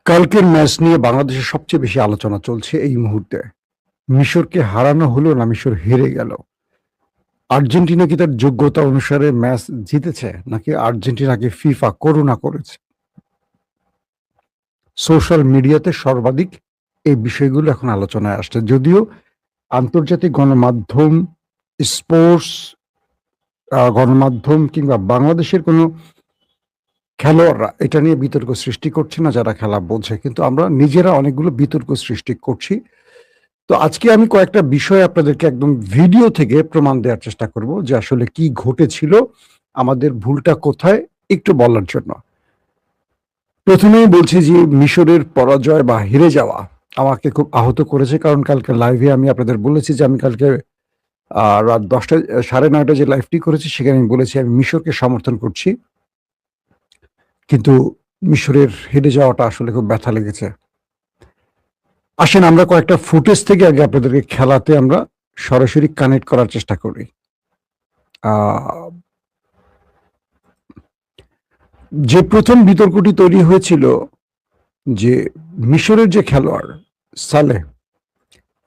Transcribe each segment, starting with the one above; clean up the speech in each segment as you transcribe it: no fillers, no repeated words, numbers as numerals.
কালকের ম্যাচ নিয়ে বাংলাদেশের সবচেয়ে বেশি আলোচনা চলছে এই মুহূর্তে। মিশরকে হারানো হলো না মিশর হেরে গেল? আর্জেন্টিনা কি তার যোগ্যতা অনুসারে ম্যাচ জিতেছে, নাকি আর্জেন্টিনাকে ফিফা করুণা করেছে? সোশ্যাল মিডিয়াতে সর্বাধিক এই বিষয়গুলো এখন আলোচনায় আসছে, যদিও আন্তর্জাতিক গণমাধ্যম, স্পোর্টস গণমাধ্যম কিংবা বাংলাদেশের কোনো খেলোয়াড়রা এটা নিয়ে বিতর্ক সৃষ্টি করছে না, যারা খেলা বোঝে। কিন্তু আমরা নিজেরা অনেকগুলো বিতর্ক সৃষ্টি করছি। তো আজকে আমি কয়েকটা বিষয় আপনাদেরকে একদম ভিডিও থেকে প্রমাণ দেওয়ার চেষ্টা করব যে আসলে কি ঘটেছিল, আমাদের ভুলটা কোথায়, একটু বলার জন্য। প্রথমেই বলছি যে মিশরের পরাজয় বা হেরে যাওয়া আমাকে খুব আহত করেছে, কারণ কালকে লাইভে আমি আপনাদের বলেছি যে আমি কালকে রাত 10টা 9:30 যে লাইভটি করেছি সেখানে আমি বলেছি আমি মিশরকে সমর্থন করছি, কিন্তু মিশরের হেরে যাওয়াটা আসলে খুব ব্যথা লেগেছে। আসেন আমরা কয়েকটা ফুটেজ থেকে আগে আপনাদেরকে খেলাতে আমরা সরাসরি কানেক্ট করার চেষ্টা করি। যে প্রথম বিতর্কটি তৈরি হয়েছিল যে মিশরের যে খেলোয়াড় সালেহ,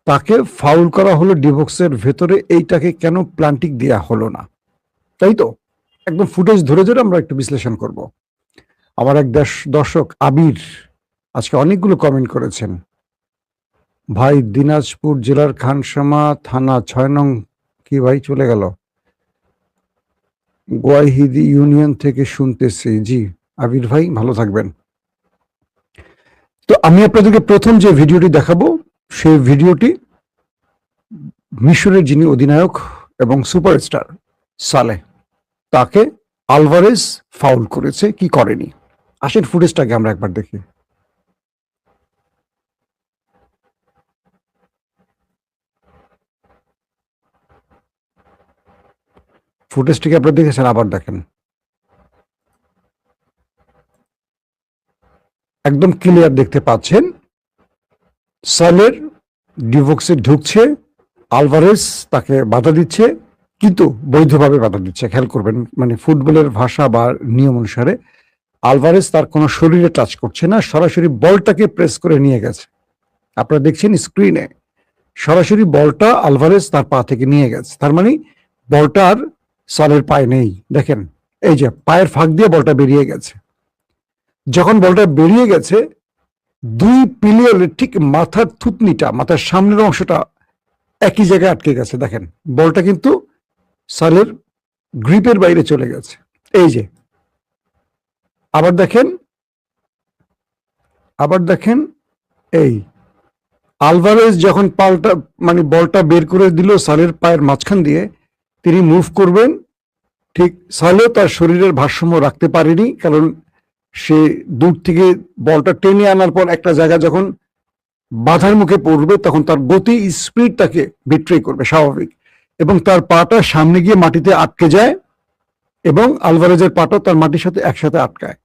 তাকে ফাউল করা হলো ডিবক্সের ভেতরে, এইটাকে কেন প্লান্টিক দেয়া হলো না, তাই তো? একদম ফুটেজ ধরে ধরে আমরা একটু বিশ্লেষণ করব। আমার এক দর্শক আবির আজকে অনেকগুলো কমেন্ট করেছেন। ভাই দিনাজপুর জেলার খানসামা থানা 6 নং কি ভাই চলে গেল, গোয়াইহিদি ইউনিয়ন থেকে শুনতেছি। জি আবির ভাই, ভালো থাকবেন। তো আমি আপনাদেরকে প্রথম যে ভিডিওটি দেখাবো সেই ভিডিওটি মিশরের যিনি অধিনায়ক এবং সুপারস্টার সালেহ, তাকে আলভারেজ ফাউল করেছে কি করেনি। আসেন ফুটেজটাকে আমরা একবার দেখি। ফুটেজটিকে আপনারা দেখেছেন, আবার দেখেন, একদম ক্লিয়ার দেখতে পাচ্ছেন সালের ডিভক্সে ঢুকছে, আলভারেজ তাকে বাধা দিচ্ছে, কিন্তু বৈধভাবে বাধা দিচ্ছে। খেয়াল করবেন, মানে ফুটবলের ভাষা বা নিয়ম অনুসারে আলভারেজ তার কোনো শরীরে টাচ করছে না, সরাসরি বলটাকে প্রেস করে নিয়ে গেছে। আপনারা দেখছেন স্ক্রিনে সরাসরি বলটা আলভারেজ তার পা থেকে নিয়ে গেছে, তার মানে বলটা আর সালের পায়ে নেই। দেখেন এই যে পায়ের ফাঁক দিয়ে বলটা বেরিয়ে গেছে। যখন বলটা বেরিয়ে গেছে, দুই প্লেয়ারের ঠিক মাথার থুতনিটা, মাথার সামনের অংশটা একই জায়গায় আটকে গেছে। দেখেন বলটা কিন্তু সালের গ্রিপের বাইরে চলে গেছে। এই যে আবার দেখেন, এই আলভারেজ যখন মানে বলটা বের করে দিল সালের পায়ের মাঝখান দিয়ে, তিনি মুভ করবেন, ঠিক সালেও তার শরীরের ভারসাম্য রাখতে পারেনি, কারণ সে দূর থেকে বলটা টেনে আনার পর একটা জায়গা যখন বাধার মুখে পড়বে তখন তার গতি স্পিড তাকে বিট্রে করবে, স্বাভাবিক, এবং তার পাটা সামনে গিয়ে মাটিতে আটকে যায় এবং আলভারেজের পাটা তার মাটির সাথে একসাথে আটকায়।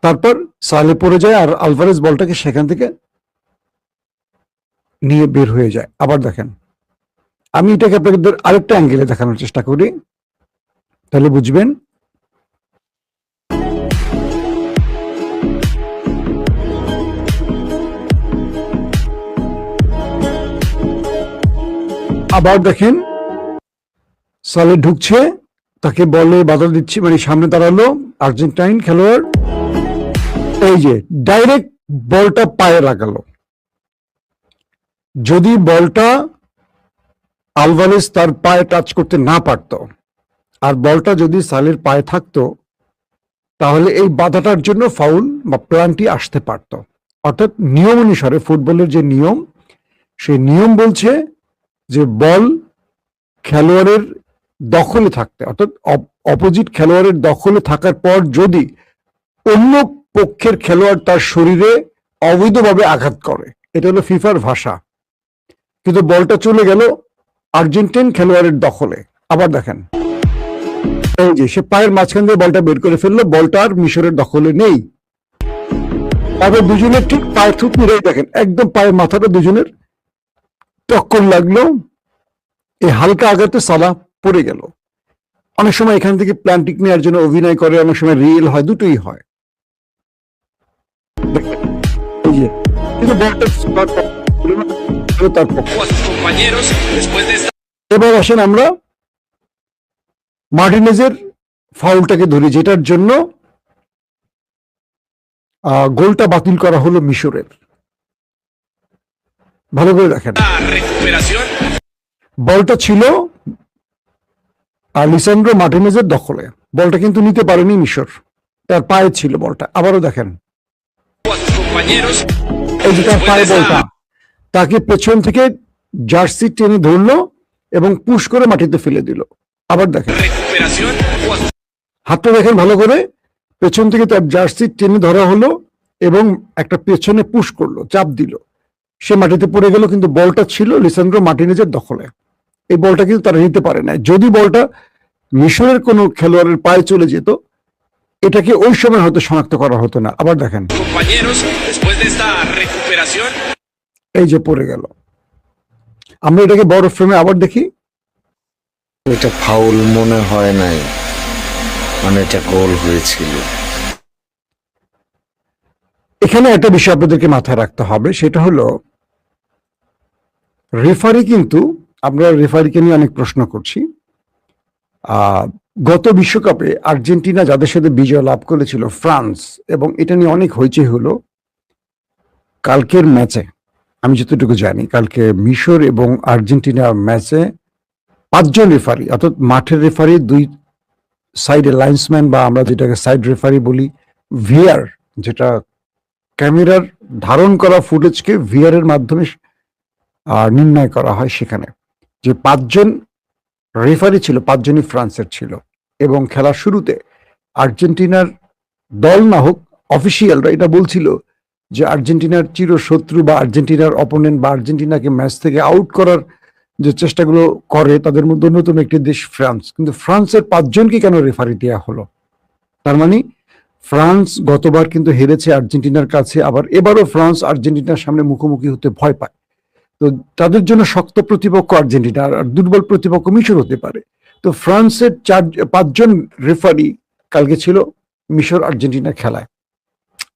তারপর সালে পড়ে যায় আর আলভারেজ বলটাকে সেখান থেকে নিয়ে বের হয়ে যায়। আবার দেখেন, আমি এটাকে আপনাদের আরেকটা অ্যাঙ্গেলে দেখানোর চেষ্টা করি, তাহলে বুঝবেন। আবার দেখেন সালে ঢুকছে, তাকে বলে বাধা দিচ্ছে, মানে সামনে দাঁড়ালো আর্জেন্টাইন খেলোয়াড়, এই যে ডাইরেক্ট বলটা পায়ে লাগালো। যদি বলটা আলভারেজ তার পায়ে টাচ করতে না পারত আর বলটা যদি সালের পায়ে থাকতো, তাহলে এই বাধাটার জন্য ফাউল বা প্লান্টি আসতে পারত। অর্থাৎ নিয়ম অনুসারে, ফুটবলের যে নিয়ম, সেই নিয়ম বলছে যে বল খেলোয়াড়ের দখলে থাকতে, অর্থাৎ অপোজিট খেলোয়াড়ের দখলে থাকার পর যদি অন্য পক্ষের খেলোয়াড় তার শরীরে অবৈধভাবে আঘাত করে, এটা হলো ফিফার ভাষা, কিন্তু বলটা চলে গেল আর্জেন্টিন খেলোয়াড়ের দখলে। আবার দেখেন, এই যে সে পায়ের মাঝখান দিয়ে বলটা বের করে ফেললো, বলটা আর মিশরের দখলে নেই। তারপর দুজনের ঠিক পায়ের থুতনিরাই দেখেন, একদম পায়ের মাথাটা দুজনের টক্কর লাগলো, এই হালকা আঘাতে সালাহ পড়ে গেল। অনেক সময় এখান থেকে প্ল্যান্টিক নেওয়ার জন্য অভিনয় করে, অনেক সময় রিয়েল হয়, দুটোই হয়। যে, কিন্তু বলটা তার পক্ষে। এবার আসেন আমরা মার্টিনেজের ফাউলটাকে ধরি, যেটার জন্য গোলটা বাতিল করা হলো মিশরের। ভালো করে দেখেন, বলটা ছিল লিসান্ড্রো মার্টিনেজের দখলে, বলটা কিন্তু নিতে পারেনি মিশর, তার পায়ে ছিল বলটা। আবারও দেখেন, এই যে তার পায়ে বলটা, তাকে পেছন থেকে জার্সি টেনে ধরলো এবং পুশ করে মাটিতে ফেলে দিল। আবার দেখেন, হাতটা দেখেন ভালো করে, পেছন থেকে তার জার্সি টেনে ধরা হলো এবং একটা পেছনে পুশ করলো, চাপ দিল, সে মাটিতে পড়ে গেল, কিন্তু বলটা ছিল লিসান্ড্রো মার্টিনেজের দখলে। এই বলটা কিন্তু তারা নিতে পারে না। যদি বলটা মিশরের কোনো খেলোয়াড়ের পায়ে চলে যেত, এটাকে ওই সময় হয়তো শনাক্ত করা হতো না। আবার দেখেন, এই যে পড়ে গেল। আমরা এটাকে বড় ফ্রেমে আবার দেখি, এটা ফাউল মনে হয় নাই, মানে এটা গোল হয়েছিল। এখানে একটা বিষয় আপনাদেরকে মাথায় রাখতে হবে, সেটা হলো রেফারি কিন্তু, আমরা রেফারিকে নিয়ে অনেক প্রশ্ন করছি। গত বিশ্বকাপে আর্জেন্টিনা যাদের সাথে বিজয় লাভ করেছিল, ফ্রান্স, এবং এটা নিয়ে অনেক হইচই হলো। কালকের ম্যাচে আমি যতটুকু জানি, কালকে মিশর এবং আর্জেন্টিনার ম্যাচে 5 জন রেফারি, অর্থাৎ মাঠের রেফারি, 2 সাইডে লাইন্সম্যান বা আমরা যেটাকে সাইড রেফারি বলি, ভিআর, যেটা ক্যামেরার ধারণ করা ফুটেজকে ভিআর এর মাধ্যমে নির্ণয় করা হয়, সেখানে যে 5 জন রেফারি ছিল, 5 জনই ফ্রান্সের ছিল। এবং খেলার শুরুতে আর্জেন্টিনার দল না হোক, অফিসিয়ালরা এটা বলছিল যে আর্জেন্টিনার চিরশত্রু বা আর্জেন্টিনার অপোনেন্ট বা আর্জেন্টিনাকে ম্যাচ থেকে আউট করার যে চেষ্টাগুলো করে, তাদের মধ্যে অন্যতম একটি দেশ ফ্রান্স। কিন্তু ফ্রান্সের 5 জনকে কেন রেফারি দেওয়া হলো? তার মানে ফ্রান্স গতবার কিন্তু হেরেছে আর্জেন্টিনার কাছে, আবার এবারও ফ্রান্স আর্জেন্টিনার সামনে মুখোমুখি হতে ভয় পায়। তো তাদের জন্য শক্ত প্রতিপক্ষ আর্জেন্টিনা, আর দুর্বল প্রতিপক্ষ মিশর হতে পারে। তো ফ্রান্সের 5 জন রেফারি কালকে ছিল মিশর আর্জেন্টিনা খেলায়।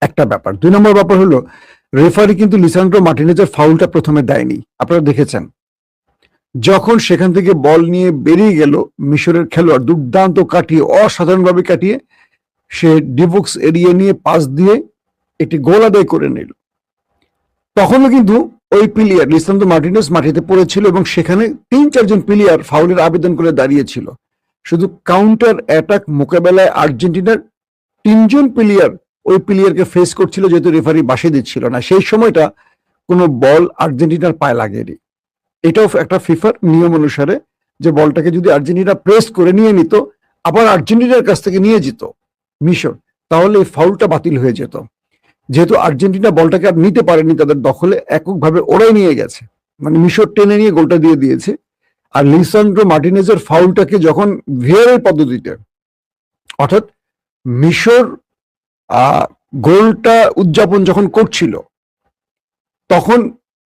একটা ব্যাপার। 2 নম্বর ব্যাপার হলো, রেফারি কিন্তু লিসান্ড্রো মার্টিনেজের ফাউলটা প্রথমে দেয়নি। আপনারা দেখেছেন, যখন সেখান থেকে বল নিয়ে বেরিয়ে গেল মিশরের খেলোয়াড়, দুর্দান্ত কাটিয়ে, অসাধারণভাবে কাটিয়ে সে ডিবক্স এরিয়া নিয়ে পাস দিয়ে একটি গোল আদায় করে নিল। তখনও কিন্তু ওই প্লেয়ার লিসান্ড্রো মার্টিনেজ মাটিতে পড়েছিল এবং সেখানে 3-4 জন প্লেয়ার ফাউলের আবেদন করে দাঁড়িয়েছিল। শুধু কাউন্টার অ্যাটাক মোকাবেলায় আর্জেন্টিনার 3 জন প্লেয়ার ওই প্লেয়ারকে ফেস করছিল, যেহেতু রেফারি বাসে দিচ্ছিল না। সেই সময়টা কোনো বল আর্জেন্টিনার পায়ে লাগেনি। এটাও একটা ফিফার নিয়ম অনুসারে, যে বলটাকে যদি আর্জেন্টিনা প্রেস করে নিয়ে নিত, আবার আর্জেন্টিনার কাছ থেকে নিয়ে যেত মিশর, তাহলে এই ফাউলটা বাতিল হয়ে যেত। যেহেতু আর্জেন্টিনা বলটাকে আর নিতে পারেনি তাদের দখলে, এককভাবে ওরাই নিয়ে গেছে, মানে মিশর টেনে নিয়ে গোলটা দিয়ে দিয়েছে। আর লিসান্ড্রো মার্টিনেজের ফাউলটাকে যখন ভিআর পদ্ধতিতে, অর্থাৎ মিশর গোলটা উদযাপন যখন করছিল, তখন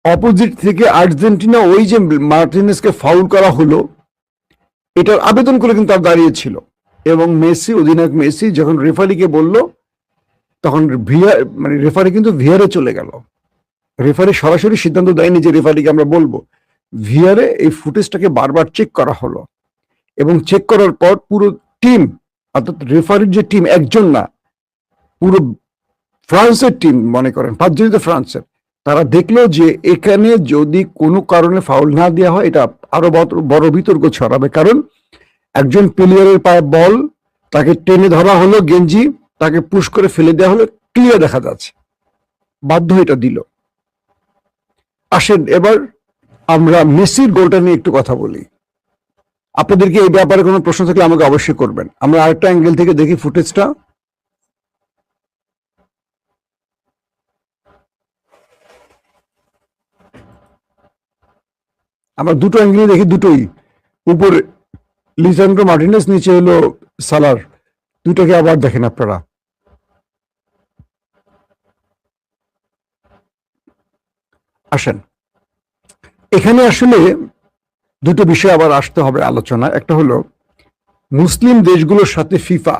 অপোজিট থেকে আর্জেন্টিনা ওই যে মার্টিনেজকে ফাউল করা হলো, এটার আবেদন করে কিন্তু তার দাঁড়িয়েছিল। এবং মেসি, অধিনায়ক মেসি, যখন রেফারিকে বলল, তখন মানে রেফারি কিন্তু ভিআরে চলে গেল। রেফারি সরাসরি সিদ্ধান্ত দেয়নি যে রেফারিকে আমরা বলবো, ভিআরে এই ফুটেজটাকে বারবার চেক করা হলো এবং চেক করার পর পুরো টিম, অর্থাৎ রেফারির যে টিম, একজন না, পুরো ফ্রান্সের টিম, মনে করেন 5 জনই তো ফ্রান্সের, তারা দেখলো যে এখানে যদি কোনো কারণে ফাউল না দেওয়া হয়, এটা আরো বড় বিতর্ক ছড়াবে। কারণ একজন প্লেয়ারের পায়ে বল, তাকে টেনে ধরা হলো গেঞ্জি, তাকে পুশ করে ফেলে দেওয়া হলো, ক্লিয়ার দেখা যাচ্ছে, বাধ্য এটা দিল। আসেন এবার আমরা মেসির গোলটা নিয়ে একটু কথা বলি। আপনাদেরকে এই ব্যাপারে কোনো প্রশ্ন থাকলে আমাকে অবশ্যই করবেন। আমরা আরেকটা অ্যাঙ্গেল থেকে দেখি ফুটেজটা। আমরা দুটো অ্যাঙ্গেল দেখি, দুটোই উপরে লিসান্ড্রো মার্টিনেজ, নিচে হলো সালার। দুটোকে আবার দেখেন আপনারা। আসেন, এখানে আসলে দুটো বিষয় আবার আসতে হবে আলোচনা। একটা হলো, মুসলিম দেশগুলোর সাথে ফিফা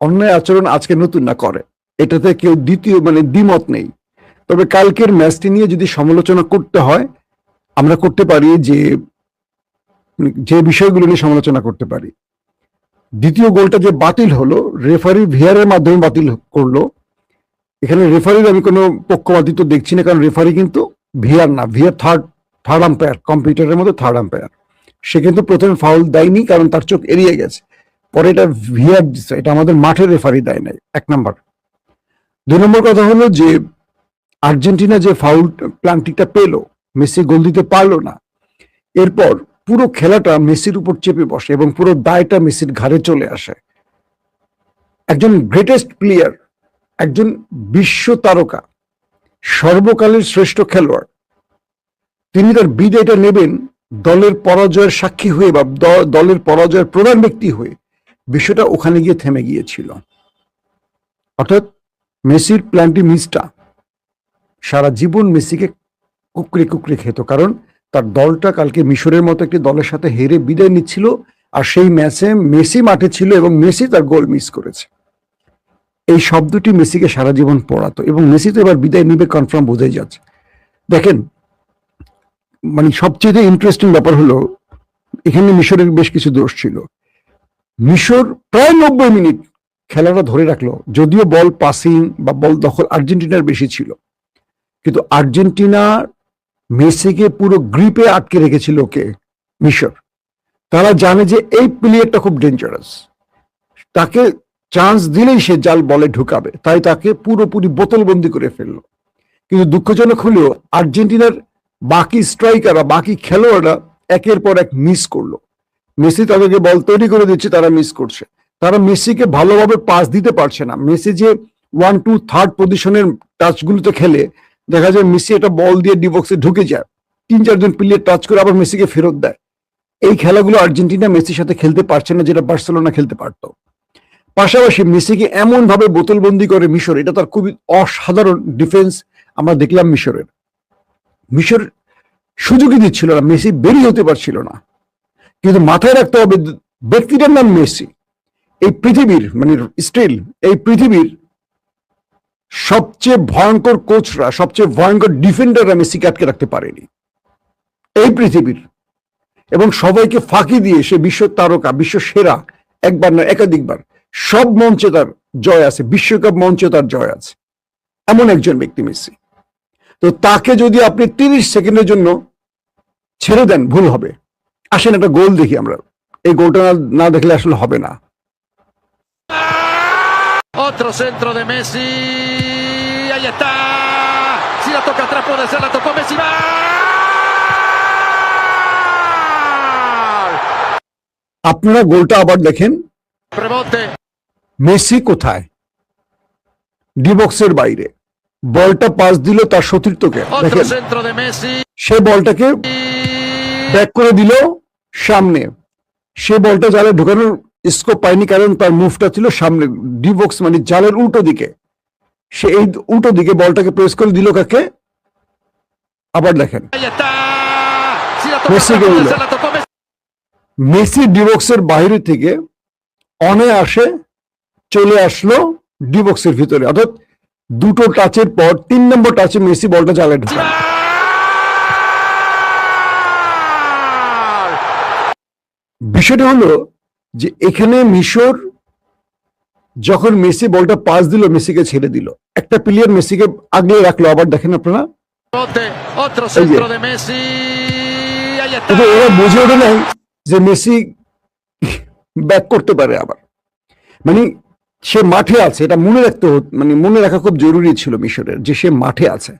অন্যায় আচরণ আজকে নতুন না করে, এটাতে কেউ দ্বিতীয় মানে দ্বিমত নেই। তবে কালকের ম্যাচটি নিয়ে যদি সমালোচনা করতে হয় আমরা করতে পারি, যে বিষয়গুলো নিয়ে সমালোচনা করতে পারি। দ্বিতীয় গোলটা যে বাতিল হলো, রেফারি ভিআরের মাধ্যমে বাতিল করলো। এখানে রেফারির আমি কোনো পক্ষপাতিত্ব দেখছি না, কারণ রেফারি কিন্তু ভিআর না, ভিআর থার্ড আম্পায়ার, কম্পিউটারের মধ্যে থার্ড আম্পায়ার। সে কিন্তু প্রথমে ফাউল দেয়নি, কারণ তার চোখ এড়িয়ে গেছে, পরে এটা ভিআর দিচ্ছে। এটা আমাদের মাঠের রেফারি দেয় নাই, 1 নাম্বার। 2 নম্বর কথা হলো যে আর্জেন্টিনা যে ফাউল প্লান্টিটা পেল, মেসি গোল দিতে পারলো না, এরপর পুরো খেলাটা মেসির উপর চেপে বসে এবং পুরো দায়টা মেসির ঘাড়ে চলে আসে। একজন গ্রেটেস্ট প্লেয়ার, একজন বিশ্ব তারকা, সর্বকালের শ্রেষ্ঠ খেলোয়াড়, তিনি তার বিদায়টা নেবেন দলের পরাজয়ের সাক্ষী হয়ে বা দলের পরাজয়ের প্রধান ব্যক্তি হয়ে। বিষয়টা ওখানে গিয়ে থেমে গিয়েছিল। অর্থাৎ মেসির প্ল্যান্টি মিসটা সারা জীবন মেসিকে কুকরে কুকরে খেত, কারণ তার দলটা কালকে মিশরের মতো একটি দলের সাথে হেরে বিদায় নিচ্ছিল, আর সেই ম্যাচে মেসি মাঠে ছিল এবং মেসি তার গোল মিস করেছে। এই শব্দটি মেসিকে সারা জীবন পড়াতো, এবং মেসি তো এবার বিদায় নিবে কনফার্ম, বোঝাই যাচ্ছে। দেখেন, মানে সবচেয়ে ইন্টারেস্টিং ব্যাপার হলো এখানে মিশরের বেশ কিছু দোষ ছিল। মিশর প্রায় 90 মিনিট খেলাটা ধরে রাখলো, যদিও বল পাসিং বা বল দখল আর্জেন্টিনার বেশি ছিল, কিন্তু আর্জেন্টিনা মেসিকে পুরো গ্রিপে আটকে রেখেছিল। কে? মিশর। তারা জানে যে এই প্লেয়ারটা খুব ডেঞ্জারাস, তাকে চান্স দিলেই সে জাল বলে ঢুকাবে, তাই তাকে পুরোপুরি বোতলবন্দি করে ফেললো। কিন্তু দুঃখজনক হলেও আর্জেন্টিনার বাকি স্ট্রাইকাররা, বাকি খেলোয়াড়রা একের পর এক মিস করলো। মেসি তাদেরকে বল তৈরি করে দিচ্ছে, তারা মিস করছে। তারা মেসিকে ভালোভাবে পাস দিতে পারছে না। মেসি যে 1, 2, 3rd পজিশনের টাচগুলোতে খেলে, দেখা যায় মেসি একটা বল দিয়ে ডিবক্সে ঢুকে যায়, 3-4 জন প্লেয়ার টাচ করে আবার মেসিকে ফেরত দেয়। এই খেলাগুলো আর্জেন্টিনা মেসির সাথে খেলতে পারছে না, যেটা বার্সেলোনা খেলতে পারতো। পাশাপাশি মেসিকে এমন ভাবে বোতলবন্দি করে মিশর, এটা তার খুবই অসাধারণ ডিফেন্স আমরা দেখলাম। মিশর সুযোগই দিচ্ছিল না, মেসি বেরিয়ে হতে পারছিল না। কিন্তু মাথায় রাখতে হবে, ব্যক্তিটার নাম মেসি। এই পৃথিবীর, মানে স্টিল এই পৃথিবীর সবচেয়ে ভয়ঙ্কর কোচরা, সবচেয়ে ভয়ঙ্কর ডিফেন্ডাররা মেসিকে আটকে রাখতে পারেনি এই পৃথিবীর। এবং সবাইকে ফাঁকি দিয়ে সে বিশ্ব তারকা, বিশ্ব সেরা, একবার না একাধিকবার সব মঞ্চে তার জয় আছে, বিশ্বকাপ মঞ্চে তার জয় আছে। এমন একজন ব্যক্তি মেসি। তো তাকে যদি আপনি 30 সেকেন্ডের জন্য ছেড়ে দেন, ভুল হবে। আসেন একটা গোল দেখি আমরা, এই গোলটা না দেখলে আসলে হবে না। Otro centro de Messi. Ahí está. Si la toca atrás puede ser, la tocó Messi. ¡Va! আপনারা গোলটা আবার দেখেন। Rebote. মেসি কোথায়? ডিবক্সের বাইরে। বলটা পাস দিল তার সতীর্থকে, Otro দেখেন centro de Messi. সে বলটাকে ব্যাক করে দিল সামনে। সে বলটা জালে ঢোকানোর স্কোপ পায়নি, কারণ তার মুভটা ছিল সামনে, ডিবক্স মানে জালের উল্টো দিকে। সে এই উল্টো দিকে বলটাকে প্রেস করে দিল কাকে? আবার দেখেন Ahí está. Si la toca Messi atrás que puede dilo. ser, la tocó Messi. Messi ডিবক্সের বাইরে থেকে অনায়াসে চলে আসলো ডিবক্সের ভিতরে। অর্থাৎ দুটো টাচের পর 3 নম্বর টাচে মেসি বলটা জালে ঢোকান। বিষয়টা হলো যে এখানে মিশর যখন মেসি বলটা পাস দিল, মেসিকে ছেড়ে দিল, একটা প্লেয়ার মেসিকে আগলে রাখলো। আবার দেখেন আপনারা, Rebote. Otro centro de Messi. Ahí está. কিন্তু ওরা বুঝে ওঠে নাই যে মেসি ব্যাক করতে পারে আবার। মানে সে মাঠে আছে, এটা মনে রাখতে মানে মনে রাখা খুব জরুরি ছিল মিশরের, যে সে মাঠে আছে।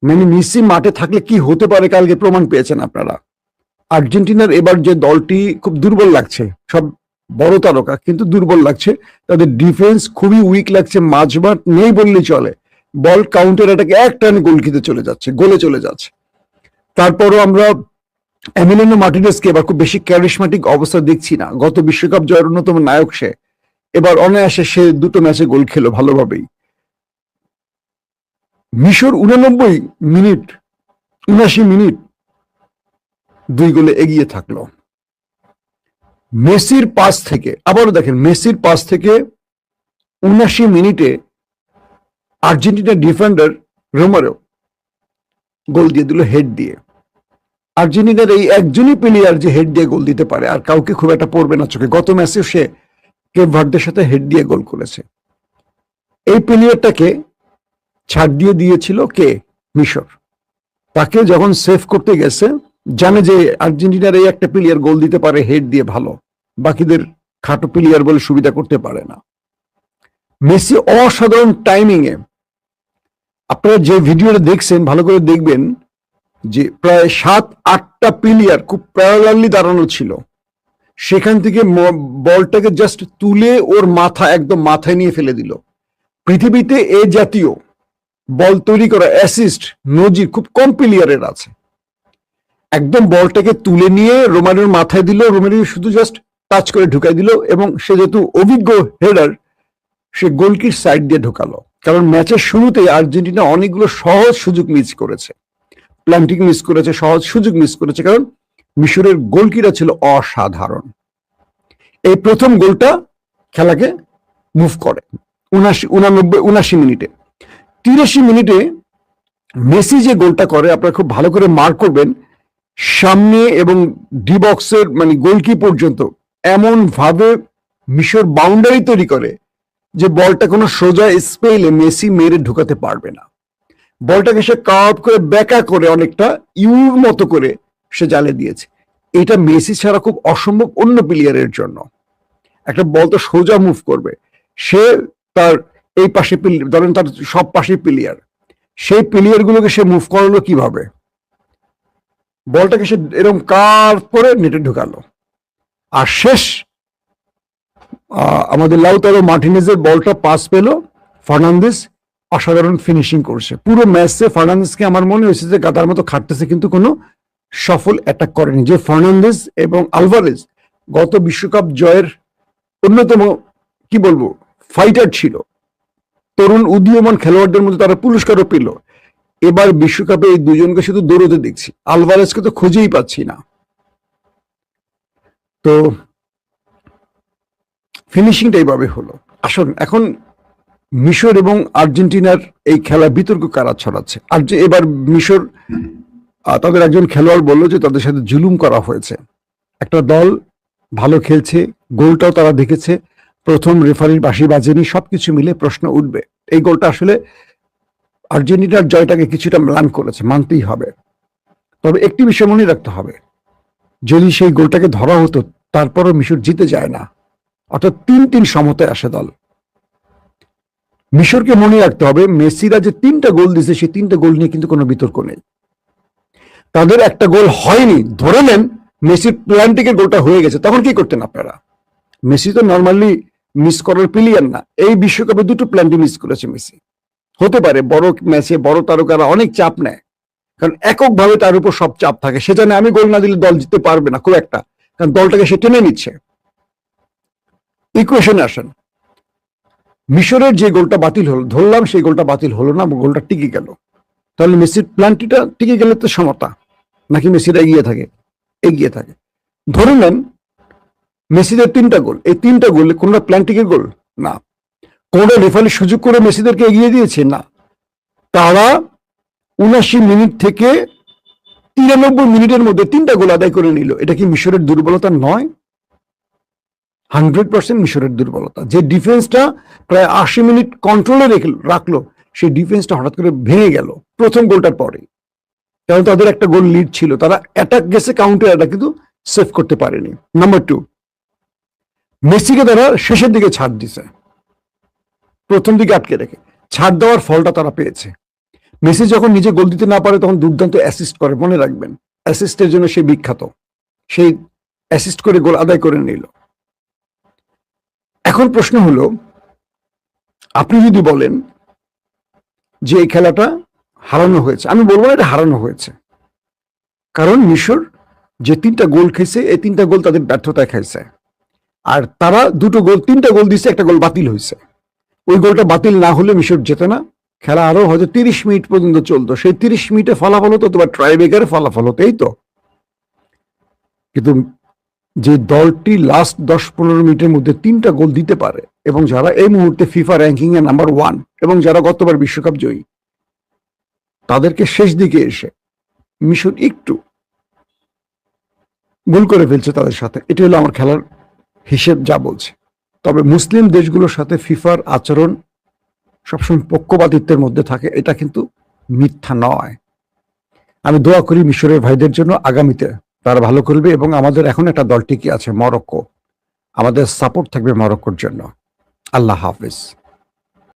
মানে মেসি মাঠে থাকলে কি হতে পারে কালকে প্রমাণ পেয়েছেন আপনারা। আর্জেন্টিনার এবার যে দলটি খুব দুর্বল লাগছে, সব বড় তারকা কিন্তু দুর্বল লাগছে, তাদের ডিফেন্স খুবই উইক লাগছে, মাঝমাঠ নেই বললেই চলে। বল কাউন্টার অ্যাটাকে এক টানে গোল খেতে চলে যাচ্ছে, গোলে চলে যাচ্ছে। তারপরও আমরা এমিলিয়ানো মার্টিনেজকে এবার খুব বেশি ক্যারিশম্যাটিক অবস্থা দেখছি না। গত বিশ্বকাপ জয়ের অন্যতম নায়ক সে, এবার অনায়াসে সে 2টো ম্যাচে গোল খেলো ভালোভাবেই। মিশর 79 মিনিট 2 গোলে এগিয়ে থাকলো। মেসির পাস থেকে, আবারও দেখেন, মেসির পাস থেকে 79 মিনিটে আর্জেন্টিনার ডিফেন্ডার রোমারো গোল দিয়ে দিল হেড দিয়ে। আর্জেন্টিনার এই একজনই প্লেয়ার যে হেড দিয়ে গোল দিতে পারে, আর কাউকে খুব একটা পড়বে না চোখে। গত ম্যাচে সে কেপ ভার্দের সাথে হেড দিয়ে গোল করেছে। এই প্লেয়ারটাকে ছাড় দিয়ে দিয়েছিল কে? মিশর। তাকে যখন সেভ করতে গেছে, জানে যে আর্জেন্টিনার এই একটা প্লেয়ার গোল দিতে পারে হেড দিয়ে ভালো, বাকিদের খাটো প্লেয়ার বলে সুবিধা করতে পারে না। মেসি অসাধারণ টাইমিং এ, আপনারা যে ভিডিওটা দেখছেন ভালো করে দেখবেন যে প্রায় 7-8টা প্লেয়ার খুব প্যারালালি দাঁড়ানো ছিল, সেখান থেকে বলটাকে জাস্ট তুলে ওর মাথা একদম মাথায় নিয়ে ফেলে দিল। পৃথিবীতে এ জাতীয় বল তৈরি করা অ্যাসিস্ট নজির খুব কম প্লেয়ারের আছে। একদম বলটাকে তুলে নিয়ে রোমারিওর মাথায় দিল, রোমারিও শুধু জাস্ট টাচ করে ঢুকাই দিল, এবং সে যেহেতু অভিজ্ঞ হেডার, সে গোলকির সাইড দিয়ে ঢোকালো। কারণ ম্যাচের শুরুতে আর্জেন্টিনা অনেকগুলো সহজ সুযোগ মিস করেছে, প্ল্যান্টিং মিস করেছে, সহজ সুযোগ মিস করেছে, কারণ মিশরের গোলকিরা ছিল অসাধারণ। এই প্রথম গোলটা খেলাকে মুভ করে 79 মিনিটে। 83 মিনিটে মেসি যে গোলটা করে, আপনারা খুব ভালো করে মার্ক করবেন, সামনে এবং ডি বক্সের মানে গোলকি পর্যন্ত এমন ভাবে মিশর বাউন্ডারি তৈরি করে যে বলটা কোনো সোজা স্পেলে মেসি মেরে ঢুকাতে পারবে না। বলটাকে সে কার্ভ করে ব্যাকা করে অনেকটা ইউর মতো করে সে জালে দিয়েছে। এটা মেসি ছাড়া খুব অসম্ভব অন্য প্লেয়ারের জন্য। একটা বল তো সোজা মুভ করবে, সে তার এই পাশে ধরেন তার সব পাশে প্লেয়ার, সেই প্লেয়ার গুলোকে সে মুভ করালো কিভাবে? বলটাকে সে এরকম কার্ভ করে নেটে ঢুকালো। আর শেষ আমাদের লাউতারো মার্টিনেজের বলটা পাস পেল, ফার্নান্দেজ অসাধারণ ফিনিশিং করছে। পুরো ম্যাচে ফার্নান্দেজকে আমার মনে হয়েছে যে গাদার মতো খাটতেছে, কিন্তু কোনো সফল অ্যাটাক করেনি। যে ফার্নান্দেজ এবং আলভারেজ গত বিশ্বকাপ জয়ের অন্যতম কি বলবো ফাইটার ছিল, তরুণ উদীয়মান খেলোয়াড়দের মধ্যে তারা পুরস্কারও পেল। এবার বিশ্বকাপে এই দুজনকে শুধু দৌড়তে দেখছি, আলভারেজকে তো খুঁজেই পাচ্ছি না। তো ফিনিশিংটা এইভাবে হলো। আসুন এখন মিশর এবং আর্জেন্টিনার এই খেলা বিতর্ক কারা ছড়াচ্ছে। আর যে এবার মিশর তাদের একজন খেলোয়াড় বললো যে তাদের সাথে জুলুম করা হয়েছে। একটা দল ভালো খেলছে, গোলটাও তারা দেখেছে, প্রথম রেফারির বাঁশি বাজেনি, সবকিছু মিলে প্রশ্ন উঠবে। এই গোলটা আসলে আর্জেন্টিনার জয়টাকে কিছুটা ম্লান করেছে, মানতেই হবে। তবে একটি বিষয় মনে রাখতে হবে, যদি সেই গোলটাকে ধরা হতো তারপরও মিশর জিতে যায় না, অর্থাৎ 3-3 সমতায় আসে দল। মিশরকে মনে রাখতে হবে মেসিরা যে 3টা গোল দিয়েছে সেই 3টা গোল নিয়ে কিন্তু কোনো বিতর্ক নেই। তাদের একটা গোল হয়নি, ধরে নেন মেসির প্ল্যান্টিকের গোলটা হয়ে গেছে, তখন কি করতেন আপনারা? মেসি তো নর্মালি মিস করার প্লেয়ার না। এই বিশ্বকাপে 2টো প্ল্যান্টি মিস করেছে মেসি। হতে পারে বড় ম্যাচে বড় তারকারা অনেক চাপ নেয়, কারণ এককভাবে তার উপর সব চাপ থাকে। সে জানে আমি গোল না দিলে দল জিততে পারবে না খুব একটা, কারণ দলটাকে সে টেনে নিচ্ছে। ইকুয়েশনে আসেন, মিশরের যে গোলটা বাতিল হলো, ধরলাম সেই গোলটা বাতিল হলো না, গোলটা টিকে গেল, তাহলে মেসির প্ল্যান্টিটা টিকে গেলে তো সমতা, নাকি মেসিরা এগিয়ে থাকে? এগিয়ে থাকে। ধরে নেন মেসিদের 3টা গোল, এই 3টা গোল কোনটা প্ল্যান্টিকের গোল না, কোনটা রেফারি সুযোগ করে মেসিদেরকে এগিয়ে দিয়েছে না। তারা 79 মিনিট থেকে 93 মিনিটের মধ্যে 3টা গোল আদায় করে নিল। এটা কি মিশরের দুর্বলতা নয়? 100% মিশরের দুর্বলতা। যে ডিফেন্সটা প্রায় 80 মিনিট কন্ট্রোলে রাখলো, সেই ডিফেন্সটা হঠাৎ করে ভেঙে গেল প্রথম গোলটার পরে। কারণ তাদের একটা গোল লিড ছিল, তারা অ্যাটাক গেছে, কাউন্টার অ্যাটাক কিন্তু সেভ করতে পারেনি। নাম্বার 2, মেসিকে তারা শেষের দিকে ছাড় দিছে, প্রথম দিকে আটকে রেখে ছাড় দেওয়ার ফলটা তারা পেয়েছে। মেসি যখন নিজে গোল দিতে না পারে তখন দুর্দান্ত অ্যাসিস্ট করে, মনে রাখবেন অ্যাসিস্টের জন্য সে বিখ্যাত, সেই অ্যাসিস্ট করে গোল আদায় করে নিল। এখন প্রশ্ন হলো, আপনি যদি বলেন যে এই খেলাটা হারানো হয়েছে, আমি বলবো না এটা হারানো হয়েছে, কারণ মিশর যে 3টা গোল খেয়েছে এই 3টা গোল তাদের ব্যর্থতায় খাইছে। আর তারা 2টো গোল 3টা গোল দিচ্ছে, একটা গোল বাতিল হয়েছে। ওই গোলটা বাতিল না হলে মিশর জেতে না, খেলা আরো হয়তো 30 মিনিট পর্যন্ত চলতো। সেই 30 মিনিটে ফলাফল হতো তোমার ট্রাইব্রেকারে ফলাফল হতো, এই তো। কিন্তু যে দলটি লাস্ট 10-15 মিনিটের মধ্যে 3টা গোল দিতে পারে, এবং যারা এই মুহূর্তে ফিফা র্যাঙ্কিং এ নাম্বার 1, এবং যারা গতবার বিশ্বকাপ জয়ী, তাদেরকে শেষ দিকে এসে মিশর একটু ভুল করে ফেলছে তাদের সাথে। এটা হলো আমার খেলার হিসেব যা বলছে। তবে মুসলিম দেশগুলোর সাথে ফিফার আচরণ সবসময় পক্ষপাতিত্বের মধ্যে থাকে, এটা কিন্তু মিথ্যা নয়। আমি দোয়া করি মিশরের ভাইদের জন্য, আগামীতে তারা ভালো করবে এবং আমাদের এখন একটা দল টিকে আছে মরক্কো, আমাদের সাপোর্ট থাকবে মরক্কোর জন্য। আল্লাহ হাফেজ।